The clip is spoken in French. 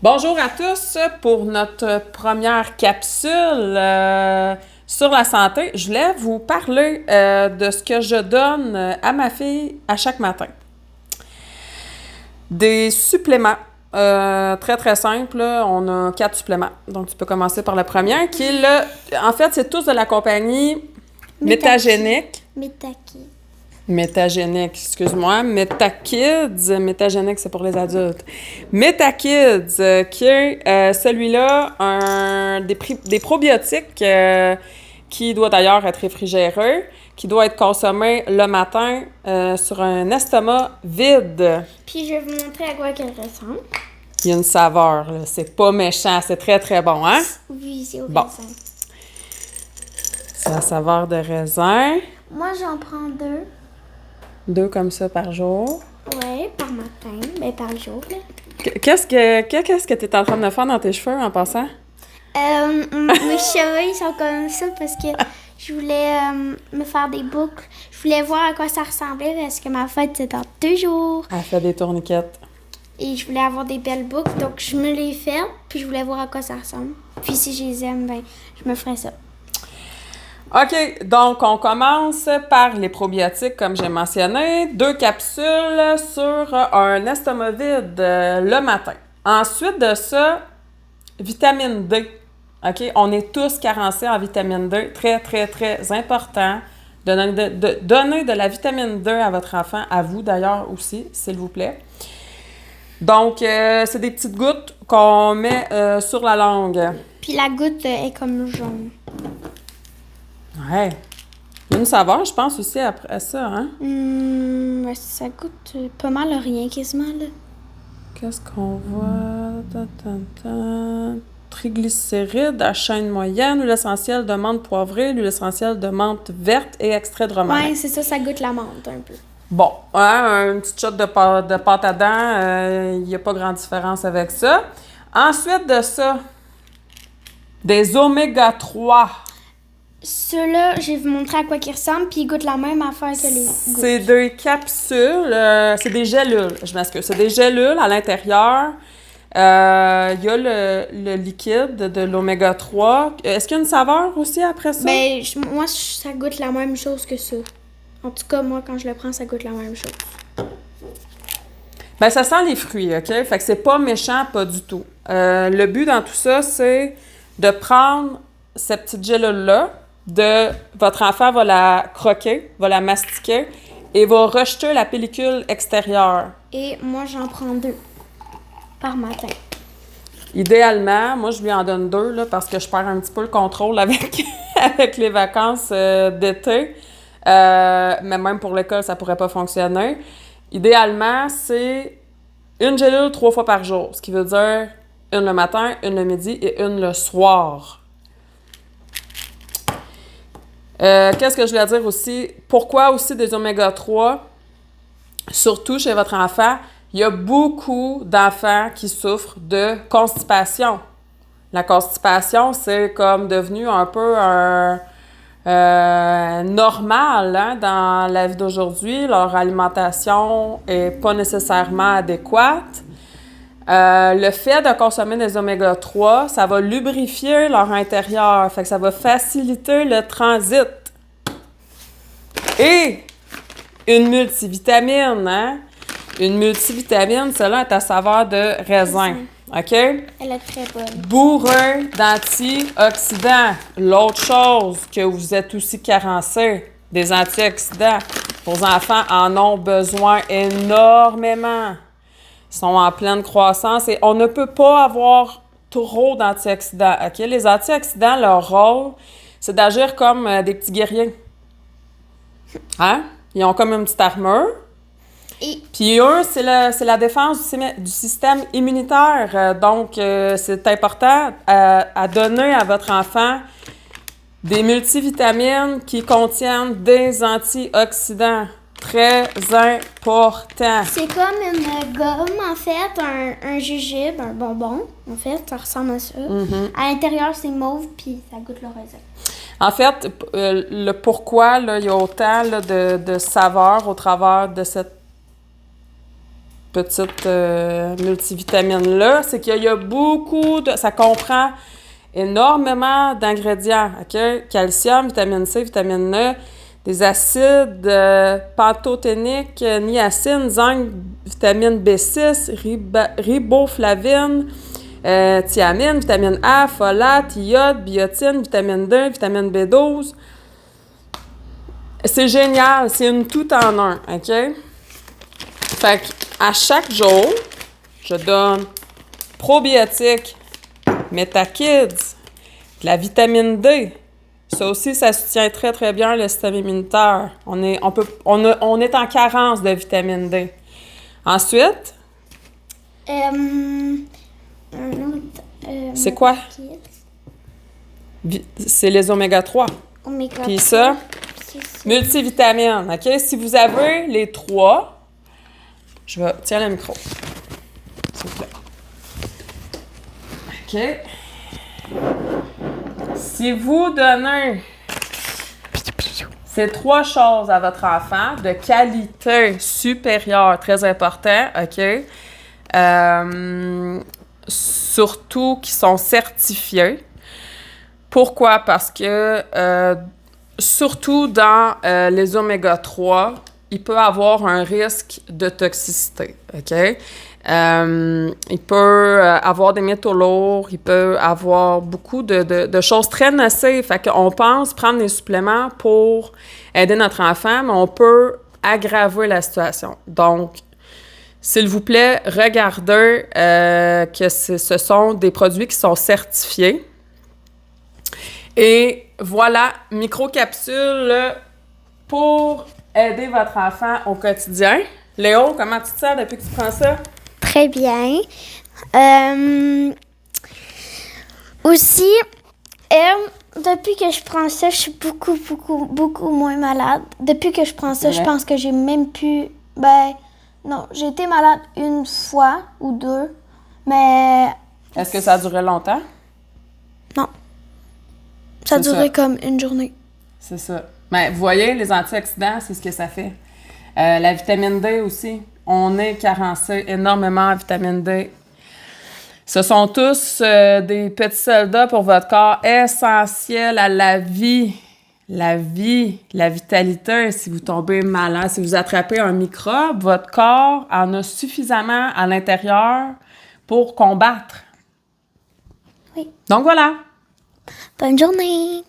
Bonjour à tous pour notre première capsule sur la santé. Je voulais vous parler de ce que je donne à ma fille à chaque matin. Des suppléments. Très, très simple. Là. On a 4 suppléments. Donc, tu peux commencer par le premier, qui est le... En fait, c'est tous de la compagnie Métagénique. Métagénique, excuse-moi. Métakids. Métagénique, c'est pour les adultes. Métakids, qui est celui-là, des probiotiques qui doit d'ailleurs être réfrigéré, qui doit être consommé le matin sur un estomac vide. Puis je vais vous montrer à quoi qu'elle ressemble. Il y a une saveur, là. C'est pas méchant, c'est très très bon, hein? Oui, c'est au Bon. raisin. C'est la saveur de raisin. Moi, j'en prends 2. 2 comme ça par jour. Ouais, par matin, mais par jour, là. Qu'est-ce que tu es en train de faire dans tes cheveux en passant? Mes cheveux, ils sont comme ça parce que je voulais me faire des boucles. Je voulais voir à quoi ça ressemblait parce que ma fête, c'est dans 2 jours. Elle fait des tourniquettes. Et je voulais avoir des belles boucles, donc je me les fais, puis je voulais voir à quoi ça ressemble. Puis si je les aime, ben, je me ferai ça. OK, donc on commence par les probiotiques, comme j'ai mentionné. 2 capsules sur un estomac vide le matin. Ensuite de ça, vitamine D. OK, on est tous carencés en vitamine D. Très, très, très important de donner de la vitamine D à votre enfant, à vous d'ailleurs aussi, s'il vous plaît. Donc, c'est des petites gouttes qu'on met sur la langue. Puis la goutte est comme jaune. Ouais. Il y a une saveur, je pense, aussi après ça, hein? Ouais, ça goûte pas mal à rien, quasiment, là. Qu'est-ce qu'on voit? Triglycérides à chaîne moyenne, l'huile essentielle de menthe poivrée, l'huile essentielle de menthe verte et extrait de romarin. Ouais, c'est ça, ça goûte la menthe un peu. Bon, hein, une petite shot de pâte à dents, il n'y a pas grande différence avec ça. Ensuite de ça, des oméga 3. Ceux-là, je vais vous montrer à quoi ils ressemblent, puis ils goûtent la même affaire que les gouttes. C'est des capsules, c'est des gélules, je m'excuse. C'est des gélules à l'intérieur. Il y a le liquide de l'oméga 3. Est-ce qu'il y a une saveur aussi après ça? Ben, moi, ça goûte la même chose que ça. En tout cas, moi, quand je le prends, ça goûte la même chose. Ben, ça sent les fruits, OK? Fait que c'est pas méchant, pas du tout. Le but dans tout ça, c'est de prendre cette petite gélule-là, votre enfant va la croquer, va la mastiquer et va rejeter la pellicule extérieure. Et moi, j'en prends 2 par matin. Idéalement, moi, je lui en donne 2 là, parce que je perds un petit peu le contrôle avec, avec les vacances d'été. Mais même pour l'école, ça pourrait pas fonctionner. Idéalement, c'est une gélule 3 fois par jour, ce qui veut dire une le matin, une le midi et une le soir. Qu'est-ce que je voulais dire aussi? Pourquoi aussi des oméga 3? Surtout chez votre enfant, il y a beaucoup d'enfants qui souffrent de constipation. La constipation, c'est comme devenu un peu normal hein, dans la vie d'aujourd'hui. Leur alimentation n'est pas nécessairement adéquate. Le fait de consommer des oméga 3, ça va lubrifier leur intérieur, fait que ça va faciliter le transit. Et une multivitamine, hein? Une multivitamine, celle-là est à saveur de raisin, OK? Elle est très bonne. Bourré d'antioxydants. L'autre chose que vous êtes aussi carencé, des antioxydants. Vos enfants en ont besoin énormément. Ils sont en pleine croissance et on ne peut pas avoir trop d'antioxydants. OK? Les antioxydants, leur rôle, c'est d'agir comme des petits guerriers. Hein? Ils ont comme une petite armure. Puis eux, c'est la défense du système immunitaire. Donc, c'est important à donner à votre enfant des multivitamines qui contiennent des antioxydants. Très important. C'est comme une gomme, en fait, un jujube, un bonbon. En fait, ça ressemble à ça. À l'intérieur, c'est mauve, puis ça goûte le raisin. En fait, le pourquoi, là, il y a autant là, de saveurs au travers de cette petite multivitamine-là, c'est qu'il y a beaucoup de... Ça comprend énormément d'ingrédients, OK? Calcium, vitamine C, vitamine E, des acides pantothéniques, niacine, zinc, vitamine B6, riboflavine, thiamine, vitamine A, folate, iode, biotine, vitamine D, vitamine B12. C'est génial, c'est une tout en un, OK? Fait qu'à chaque jour, je donne probiotiques, Metakids, de la vitamine D. Ça aussi, ça soutient très, très bien le système immunitaire. On est en carence de vitamine D. Ensuite, un autre, c'est quoi? C'est les oméga 3. Oméga Puis ça, 3, multivitamines, OK? Si vous avez les trois, tiens le micro, s'il vous plaît. OK. Si vous donnez ces trois choses à votre enfant de qualité supérieure, très important, OK? Surtout qui sont certifiés. Pourquoi? Parce que surtout dans les oméga 3, il peut avoir un risque de toxicité, OK? Il peut avoir des métaux lourds, il peut avoir beaucoup de choses très nocives. Fait qu'on pense prendre des suppléments pour aider notre enfant, mais on peut aggraver la situation. Donc, s'il vous plaît, regardez que ce sont des produits qui sont certifiés. Et voilà, microcapsule pour aider votre enfant au quotidien. Léo, comment tu te sens depuis que tu prends ça? Très bien. Aussi, depuis que je prends ça, je suis beaucoup moins malade. Depuis que je prends ça, je pense que j'ai même plus... non, j'ai été malade une fois ou deux, mais... Est-ce que ça a duré longtemps? Non. Ça a duré comme une journée. C'est ça. Mais vous voyez, les antioxydants, c'est ce que ça fait. La vitamine D aussi. On est carencé énormément en vitamine D. Ce sont tous des petits soldats pour votre corps, essentiels à la vie. La vie, la vitalité. Si vous tombez malade, si vous attrapez un microbe, votre corps en a suffisamment à l'intérieur pour combattre. Oui. Donc voilà. Bonne journée!